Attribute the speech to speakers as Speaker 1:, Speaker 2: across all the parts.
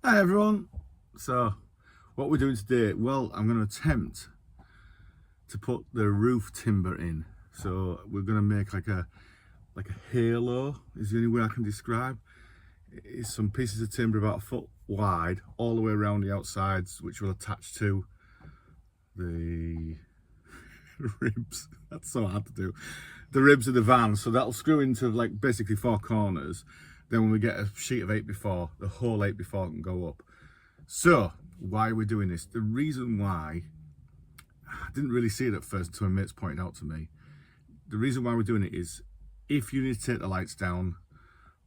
Speaker 1: Hi everyone. So what we're doing today, well, I'm going to attempt to put the roof timber in. So we're going to make like a halo is the only way I can describe. It's some pieces of timber about a foot wide all the way around the outsides, which will attach to the ribs. That's so hard to do. The ribs of the van, so that'll screw into like basically four corners. Then when we get a sheet of 8x4, the whole 8x4 can go up. So why are we doing this? The reason why, I didn't really see it at first until my mates pointed out to me. The reason why we're doing it is if you need to take the lights down,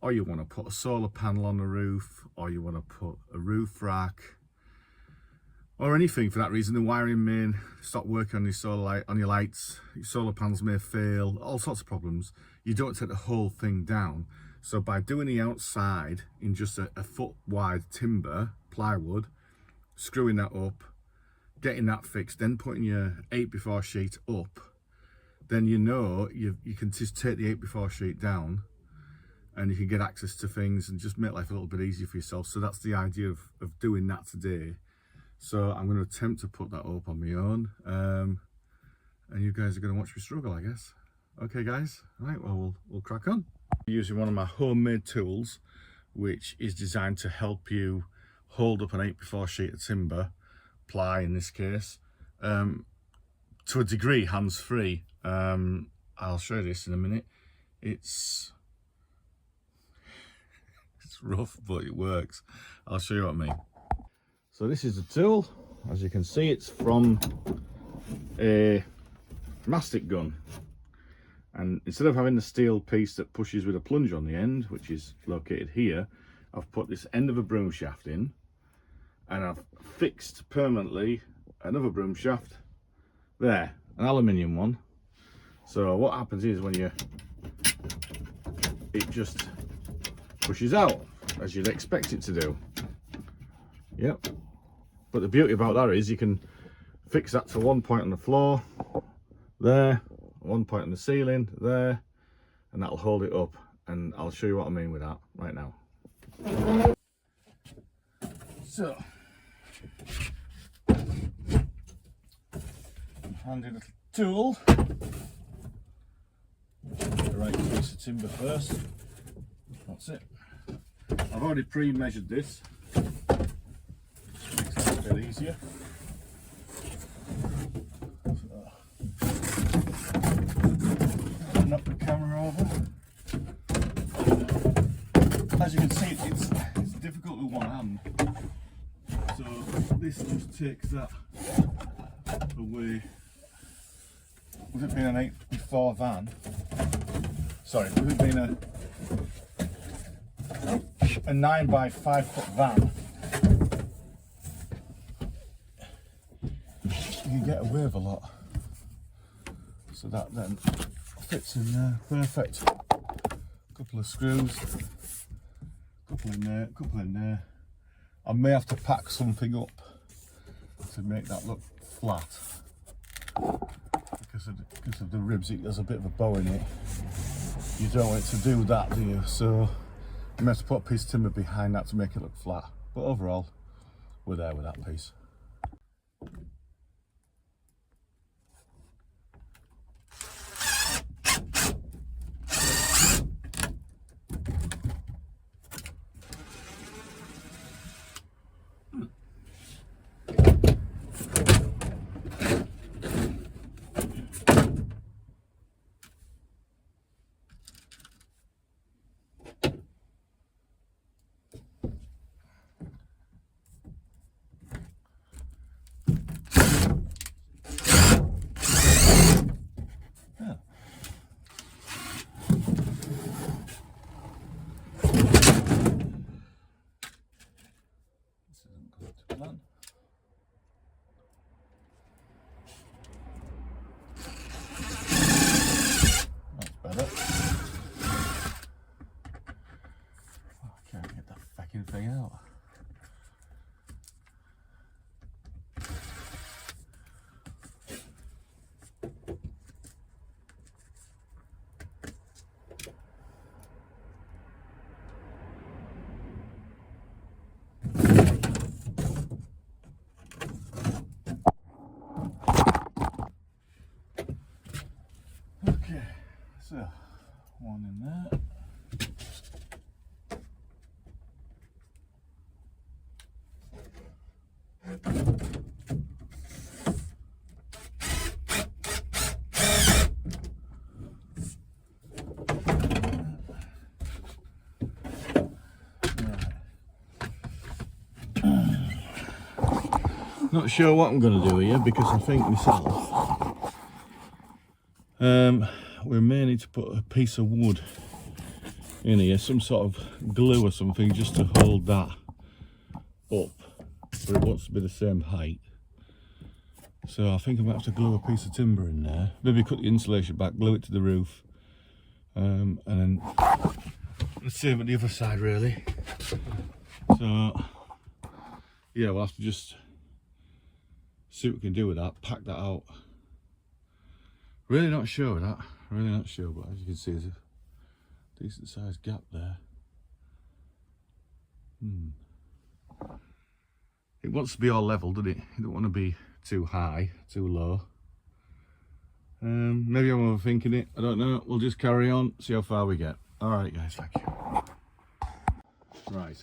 Speaker 1: or you want to put a solar panel on the roof, or you want to put a roof rack, or anything for that reason, the wiring may stop working on your on your lights, your solar panels may fail, all sorts of problems. You don't take the whole thing down. So by doing the outside in just a foot wide timber, plywood, screwing that up, getting that fixed, then putting your 8x4 sheet up, then you know you can just take the 8x4 sheet down and you can get access to things and just make life a little bit easier for yourself. So that's the idea of doing that today. So I'm going to attempt to put that up on my own, and you guys are going to watch me struggle, I guess. Okay guys, all right, well we'll crack on. Using one of my homemade tools, which is designed to help you hold up an 8x4 sheet of timber, ply in this case, to a degree hands-free. I'll show you this in a minute. It's rough, but it works. I'll show you what I mean. So this is the tool. As you can see, it's from a mastic gun. And instead of having the steel piece that pushes with a plunge on the end, which is located here, I've put this end of a broom shaft in, and I've fixed permanently another broom shaft there, an aluminium one. So what happens is when it just pushes out as you'd expect it to do. Yep. But the beauty about that is you can fix that to one point on the floor there, one point on the ceiling there, and that'll hold it up. And I'll show you what I mean with that right now. So handy little tool. The right piece of timber first. That's it. I've already pre-measured this. Makes it a bit easier. Knock the camera over. As you can see, it's difficult with one hand. So this just takes that away. With it being an 8x4 van, sorry, with it being a 9x5 foot van, you can get away with a lot. So that then fits in there, perfect. Couple of screws, couple in there. I may have to pack something up to make that look flat because of the ribs. There's a bit of a bow in it. You don't want it to do that, do you? So I may have to put a piece of timber behind that to make it look flat. But overall, we're there with that piece. Thing out. So, one in there. Not sure what I'm going to do here because I think myself we may need to put a piece of wood in here, some sort of glue or something, just to hold that up, but it wants to be the same height. So I think I'm going to have to glue a piece of timber in there, maybe cut the insulation back, glue it to the roof, and then the same at the other side really. So yeah, we'll have to just see what we can do with that, pack that out. Really not sure with that, really not sure, but as you can see there's a decent sized gap there. It wants to be all level, doesn't it? You don't want to be too high, too low. Maybe I'm overthinking it, I don't know. We'll just carry on, see how far we get. Alright guys, thank you. Right,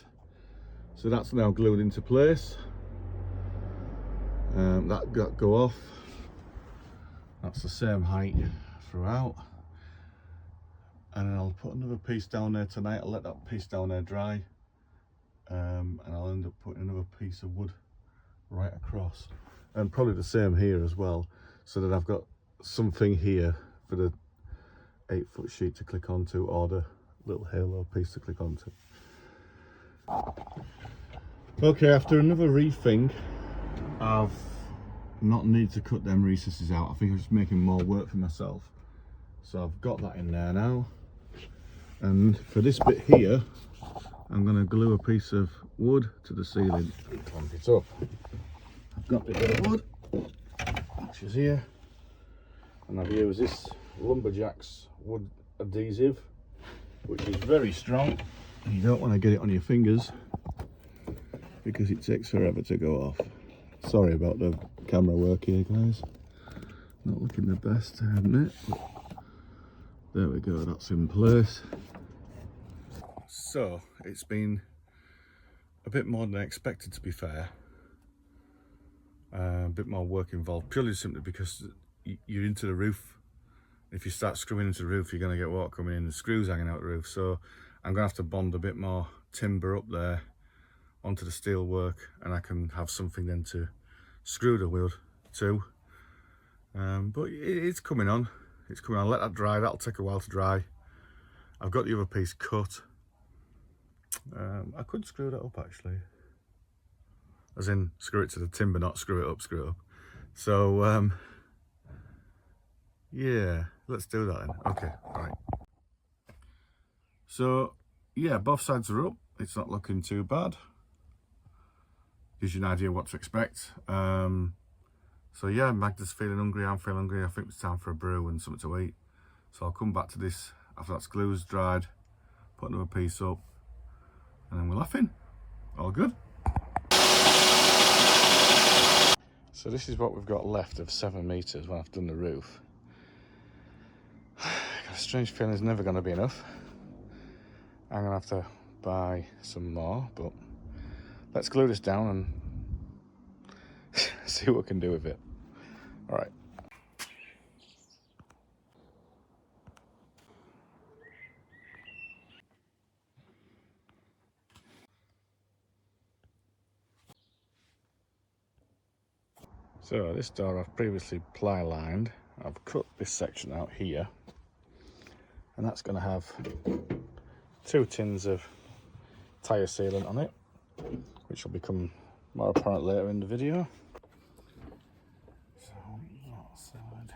Speaker 1: so that's now glued into place. That got go off. That's the same height throughout. And then I'll put another piece down there tonight. I'll let that piece down there dry. And I'll end up putting another piece of wood right across. And probably the same here as well, so that I've got something here for the 8-foot sheet to click onto, or the little halo piece to click onto. Okay, after another rethink, I've not need to cut them recesses out. I think I'm just making more work for myself. So I've got that in there now. And for this bit here, I'm going to glue a piece of wood to the ceiling and clamp it up. I've got a bit of wood, which is here. And I've used this Lumberjacks wood adhesive, which is very strong. And you don't want to get it on your fingers because it takes forever to go off. Sorry about the camera work here, guys. Not looking the best, I admit. But there we go, that's in place. So, it's been a bit more than I expected, to be fair. A bit more work involved, purely simply because you're into the roof. If you start screwing into the roof, you're going to get water coming in, the screws hanging out the roof. So I'm going to have to bond a bit more timber up there onto the steel work, and I can have something then to screw the wood to. But it's coming on. It's coming on. Let that dry. That'll take a while to dry. I've got the other piece cut. I could screw that up actually, as in screw it to the timber, not screw it up. So yeah, let's do that then. Okay, right. So yeah, both sides are up. It's not looking too bad. Gives you an idea what to expect. So yeah, Magda's feeling hungry, I'm feeling hungry. I think it's time for a brew and something to eat. So I'll come back to this after that's glue's dried, put another piece up, and then we're laughing. All good. So this is what we've got left of 7 meters when I've done the roof. Got a strange feeling it's never going to be enough. I'm going to have to buy some more, but let's glue this down and see what we can do with it. All right. So this door I've previously ply lined. I've cut this section out here, and that's going to have 2 tins of tyre sealant on it, which will become more apparent later in the video. So that side.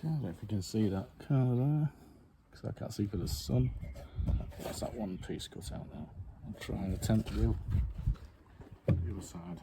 Speaker 1: don't know if you can see that colour there, because I can't see for the sun. That's that one piece cut out now. I'll try and attempt to do the other side.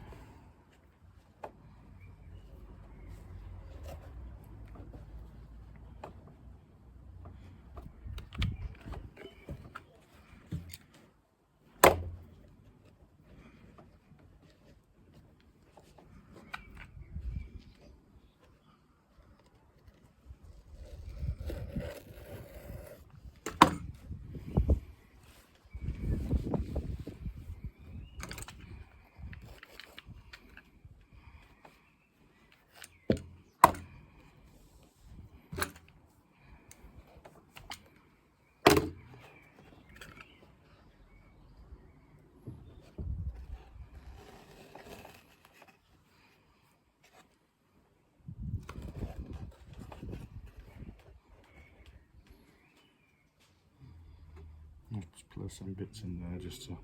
Speaker 1: I'll just place some bits in there just to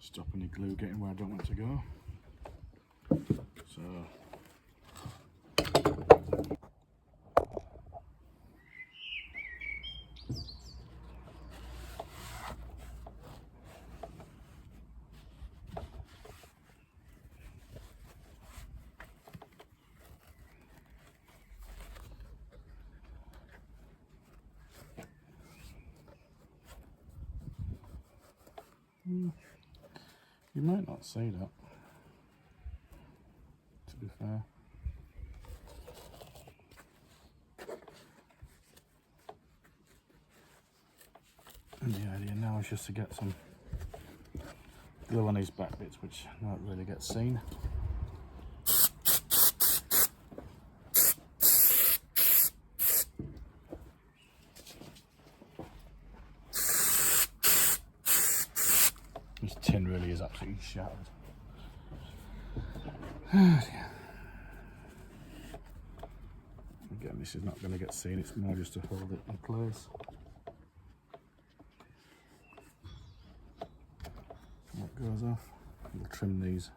Speaker 1: stop any glue getting where I don't want it to go. So you might not say that, to be fair. And the idea now is just to get some glue on these back bits, which don't really get seen. This tin really is absolutely shattered. Again, this is not going to get seen, it's more just to hold it in place. That goes off. We'll trim these.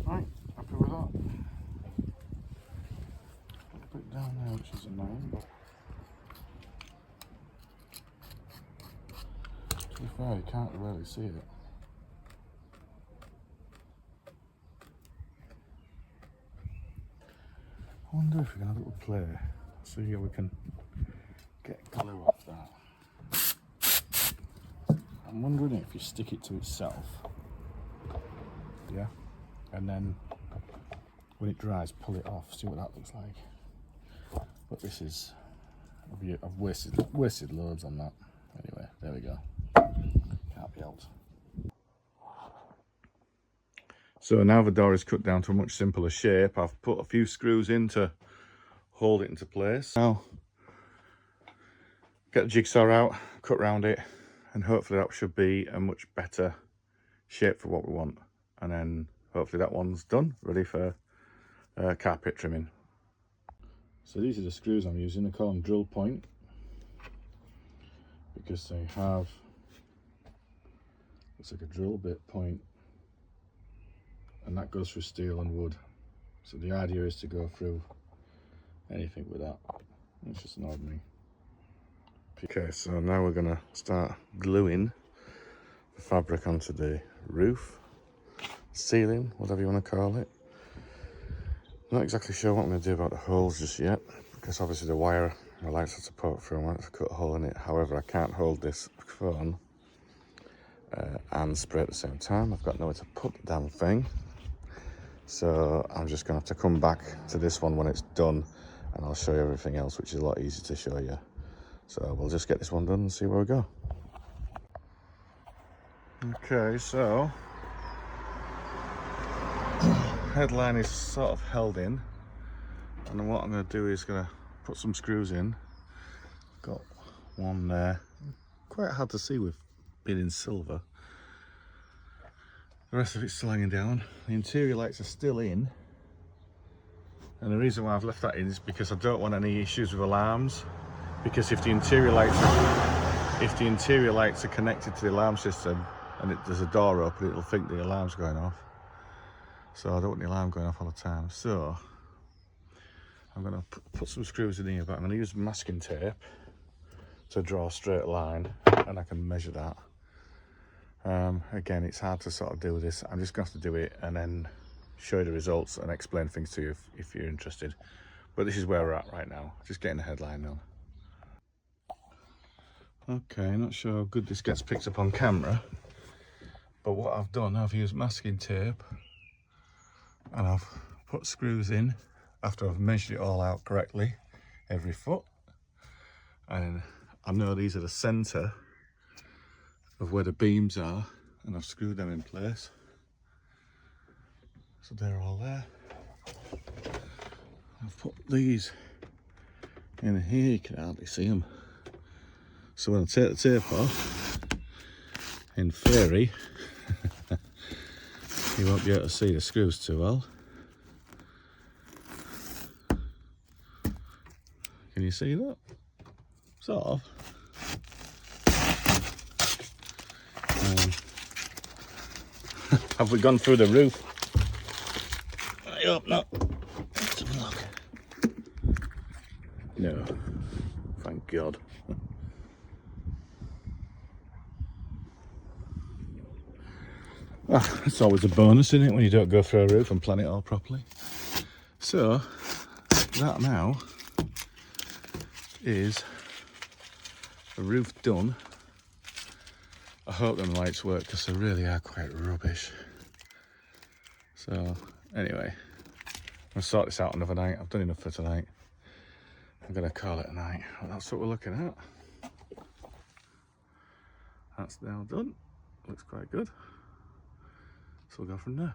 Speaker 1: Right, happy with that. Put it down there, which is annoying, but to be fair, you can't really see it. I wonder if we can have a little play, see how we can get glue off that. I'm wondering if you stick it to itself, yeah, and then when it dries, pull it off, see what that looks like. But this is, I've wasted loads on that. Anyway, there we go. Can't be helped. So now the door is cut down to a much simpler shape. I've put a few screws in to hold it into place. Now, get the jigsaw out, cut round it, and hopefully that should be a much better shape for what we want. And then hopefully that one's done, ready for carpet trimming. So these are the screws I'm using. I call them drill point because they have, it's like a drill bit point, and that goes through steel and wood. So the idea is to go through anything with that. It's just an ordinary. Okay, so now we're going to start gluing the fabric onto the roof, ceiling, whatever you want to call it. Not exactly sure what I'm going to do about the holes just yet, because obviously the wire My lights are to poke through. I might have to cut a hole in it. However, I can't hold this phone and spray at the same time. I've got nowhere to put the damn thing. So I'm just going to have to come back to this one when it's done, and I'll show you everything else, which is a lot easier to show you. So we'll just get this one done and see where we go. Okay, so headline is sort of held in, and then what I'm going to do is going to put some screws in. Got one there, quite hard to see with being in silver. The rest of it's still hanging down. The interior lights are still in, and the reason why I've left that in is because I don't want any issues with alarms, because if the interior lights are connected to the alarm system and there's a door open, it'll think the alarm's going off. So I don't want the alarm going off all the time. So I'm going to put some screws in here, but I'm going to use masking tape to draw a straight line, and I can measure that. Again, it's hard to sort of do this. I'm just going to have to do it and then show you the results and explain things to you if you're interested. But this is where we're at right now, just getting the headline on. Okay, not sure how good this gets picked up on camera, but what I've done, I've used masking tape and I've put screws in after I've measured it all out correctly, every foot. And I know these are the centre of where the beams are, and I've screwed them in place. So they're all there. I've put these in here, you can hardly see them. So when I take the tape off, in theory, you won't be able to see the screws too well. Can you see that? Sort of. Have we gone through the roof? I hope not. Let's have a look. No. Thank God. It's always a bonus, isn't it, when you don't go through a roof and plan it all properly. So, that now is the roof done. I hope them lights work, because they really are quite rubbish. So, anyway, I'm going to sort this out another night. I've done enough for tonight. I'm going to call it a night. Well, that's what we're looking at. That's now done. Looks quite good. So we'll go from there.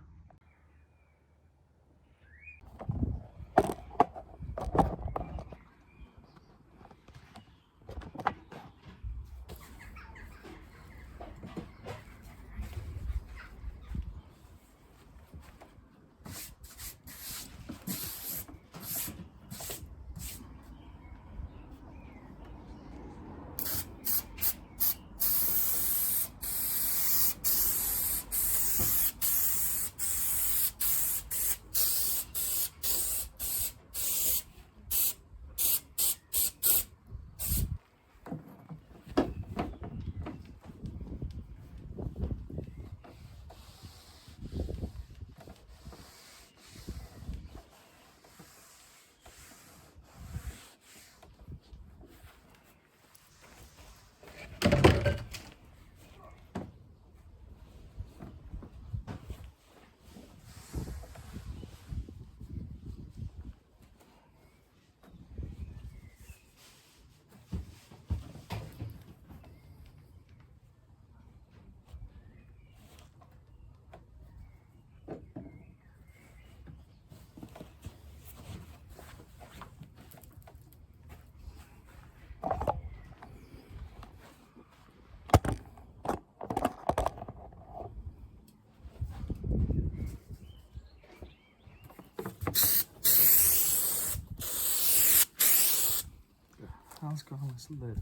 Speaker 1: How's got on this lid?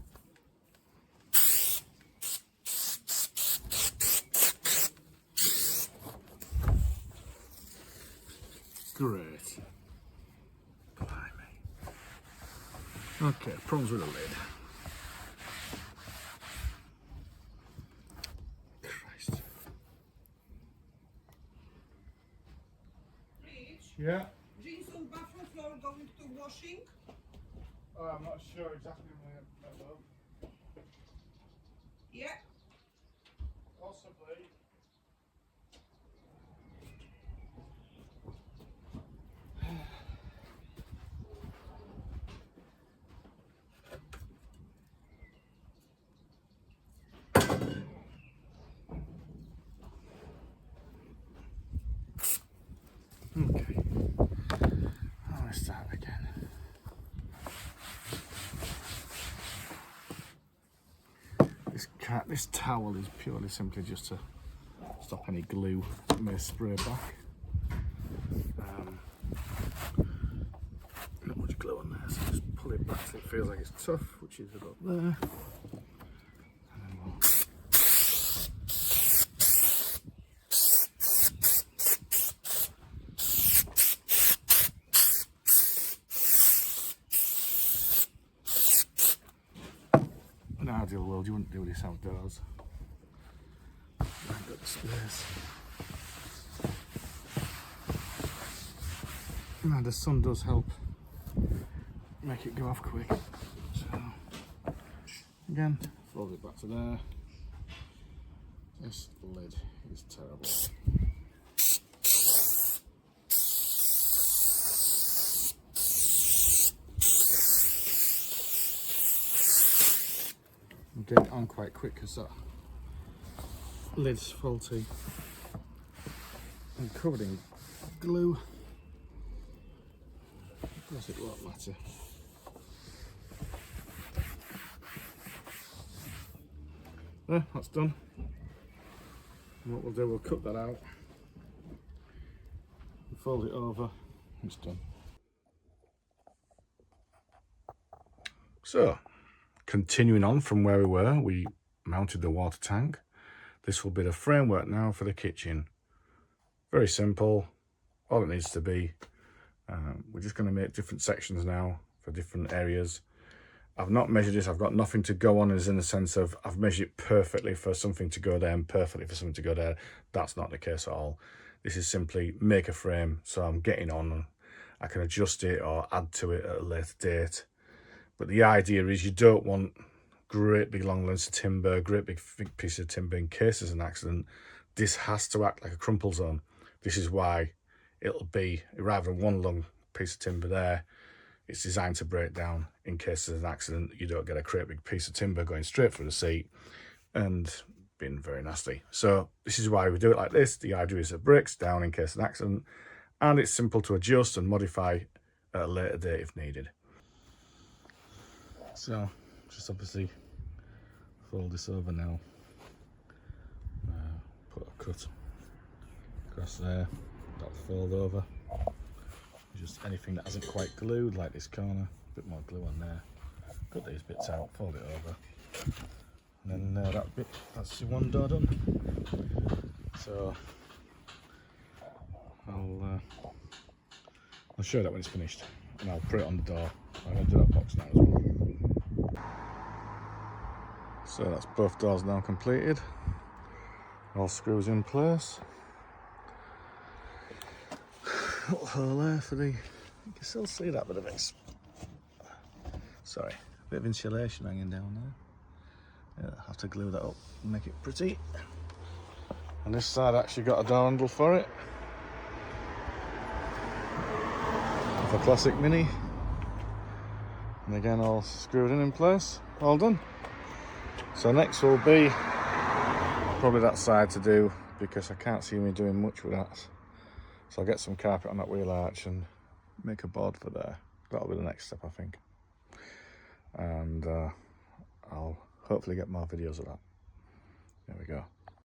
Speaker 1: Great. Blimey. Okay, problems with the lid. Christ.
Speaker 2: Rich,
Speaker 1: Yeah.
Speaker 2: jeans on bathroom floor going to washing?
Speaker 1: Oh, I'm not sure exactly when that will.
Speaker 2: Yeah.
Speaker 1: Possibly. Okay. I'm gonna start again. This towel is purely simply just to stop any glue that may spray back. Not much glue on there, so just pull it back so it feels like it's tough, which is about there. And then we'll in an ideal world, you wouldn't do this outdoors. I haven't got the space. Now the sun does help make it go off quick. So again, fold it back to there. This lid is terrible. I'm getting it on quite quick because that lid's faulty and covered in glue. Of course it won't matter. There, that's done. And what we'll do, we'll cut that out and fold it over. It's done. So, continuing on from where we mounted the water tank. This will be the framework now for the kitchen. Very simple, all it needs to be. We're just going to make different sections now for different areas. I've not measured this, I've got nothing to go on as in the sense of I've measured it perfectly for something to go there and perfectly for something to go there. That's not the case at all. This is simply make a frame, so I'm getting on. I can adjust it or add to it at a later date. But the idea is you don't want great big long lengths of timber, great big piece of timber in case there's an accident. This has to act like a crumple zone. This is why it'll be, rather than one long piece of timber there, it's designed to break down in case there's an accident. You don't get a great big piece of timber going straight through the seat and being very nasty. So this is why we do it like this. The idea is it breaks down in case of an accident, and it's simple to adjust and modify at a later date if needed. So just obviously fold this over now, put a cut across there, that'll fold over. Just anything that hasn't quite glued, like this corner, a bit more glue on there. Cut these bits out, fold it over, and then that bit, that's your one door done. So I'll show you that when it's finished, and I'll put it on the door. I'm going to do that box now as well. So that's both doors now completed. All screws in place. Little hole there for the, you can still see that bit of it. Sorry, a bit of insulation hanging down there. Yeah, I'll have to glue that up and make it pretty. And this side actually got a door handle for it. With a classic Mini. And again, all screwed in place, all done. So next will be probably that side to do, because I can't see me doing much with that. So I'll get some carpet on that wheel arch and make a board for there. That'll be the next step, I think. And I'll hopefully get more videos of that. There we go.